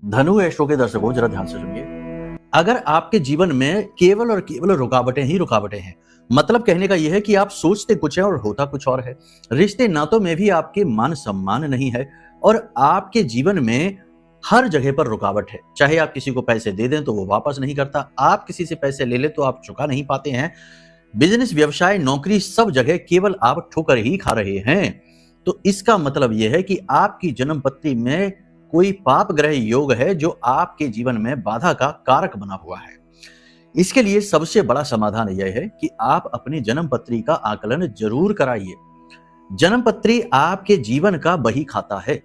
धनु एस्ट्रो के दर्शकों जरा ध्यान से सुनिए। अगर आपके जीवन में केवल और केवल रुकावटें ही रुकावटें हैं, मतलब कहने का यह है कि आप सोचते कुछ है और होता कुछ और है। रिश्ते नातों में भी आपके मान सम्मान नहीं है और आपके जीवन में हर जगह पर रुकावट है। चाहे आप किसी को पैसे दे दें तो वो वापस नहीं करता, आप किसी से पैसे ले ले तो आप चुका नहीं पाते हैं। बिजनेस, व्यवसाय, नौकरी, सब जगह केवल आप ठोकर ही खा रहे हैं। तो इसका मतलब यह है कि आपकी जन्म पत्री में कोई पाप ग्रह योग है जो आपके जीवन में बाधा का कारक बना हुआ है। इसके लिए सबसे बड़ा समाधान यह है कि आप अपनी जन्म पत्री का आकलन जरूर कराइए। जन्म पत्री आपके जीवन का बही खाता है,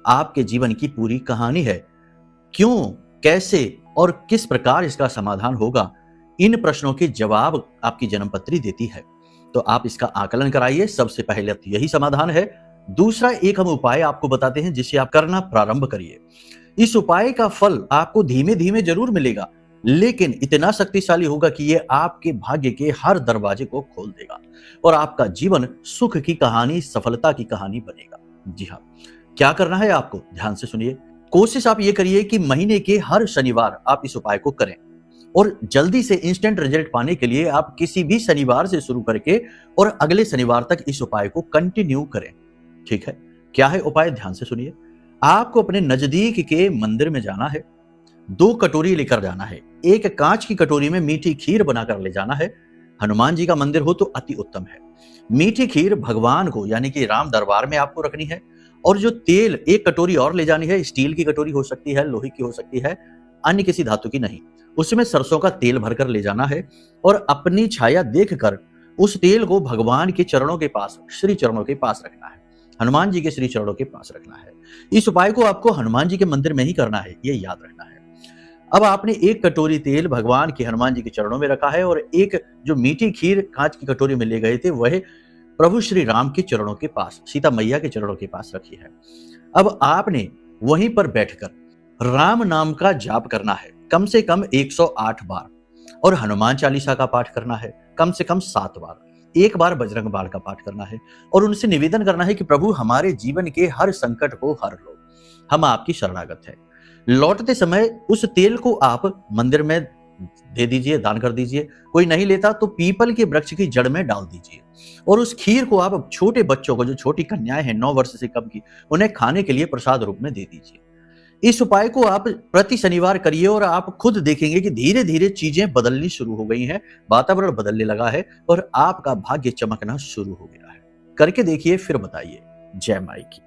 आपके जीवन की पूरी कहानी है। क्यों, कैसे और किस प्रकार इसका समाधान होगा, इन प्रश्नों के जवाब आपकी जन्म पत्री देती है। तो आप इसका आकलन कराइए। सबसे पहले तो यही समाधान है। दूसरा एक हम उपाय आपको बताते हैं जिसे आप करना प्रारंभ करिए। इस उपाय का फल आपको धीमे धीमे जरूर मिलेगा, लेकिन इतना शक्तिशाली होगा कि यह आपके भाग्य के हर दरवाजे को खोल देगा और आपका जीवन सुख की कहानी, सफलता की कहानी बनेगा। जी हाँ, क्या करना है आपको, ध्यान से सुनिए। कोशिश आप ये करिए कि महीने के हर शनिवार आप इस उपाय को करें और जल्दी से इंस्टेंट रिजल्ट पाने के लिए आप किसी भी शनिवार से शुरू करके और अगले शनिवार तक इस उपाय को कंटिन्यू करें। ठीक है, क्या है उपाय, ध्यान से सुनिए। आपको अपने नजदीक के मंदिर में जाना है, 2 कटोरी लेकर जाना है। एक कांच की कटोरी में मीठी खीर बनाकर ले जाना है। हनुमान जी का मंदिर हो तो अति उत्तम है। मीठी खीर भगवान को यानी कि राम दरबार में आपको रखनी है। और जो तेल, 1 कटोरी और ले जानी है। स्टील की कटोरी हो सकती है, लोहे की हो सकती है, अन्य किसी धातु की नहीं। उसमें सरसों का तेल भरकर ले जाना है और अपनी छाया देखकर उस तेल को भगवान के चरणों के पास, श्री चरणों के पास रखना है। हनुमान जी के श्री चरणों के पास रखना है। इस उपाय को आपको हनुमान जी के मंदिर में ही करना है, ये याद रखना है। अब आपने 1 कटोरी तेल भगवान के, हनुमान जी के चरणों में रखा है और एक जो मीठी खीर कांच की कटोरी में ले गए थे वह प्रभु श्री राम के चरणों के पास, सीता मैया के चरणों के पास रखी है। अब आपने वहीं पर बैठकर राम नाम का जाप करना है, कम से कम 108 बार, और हनुमान चालीसा का पाठ करना है कम से कम 7 बार। 1 बार बजरंग बाण का पाठ करना है और उनसे निवेदन करना है कि प्रभु हमारे जीवन के हर संकट को हर लो, हम आपकी शरणागत है। लौटते समय उस तेल को आप मंदिर में दे दीजिए, दान कर दीजिए। कोई नहीं लेता तो पीपल के वृक्ष की जड़ में डाल दीजिए और उस खीर को आप छोटे बच्चों को, जो छोटी कन्याएं हैं 9 वर्ष से कम की, उन्हें खाने के लिए प्रसाद रूप में दे दीजिए। इस उपाय को आप प्रति शनिवार करिए और आप खुद देखेंगे कि धीरे धीरे चीजें बदलनी शुरू हो गई हैं, वातावरण बदलने लगा है और आपका भाग्य चमकना शुरू हो गया है। करके देखिए, फिर बताइए। जय माई की।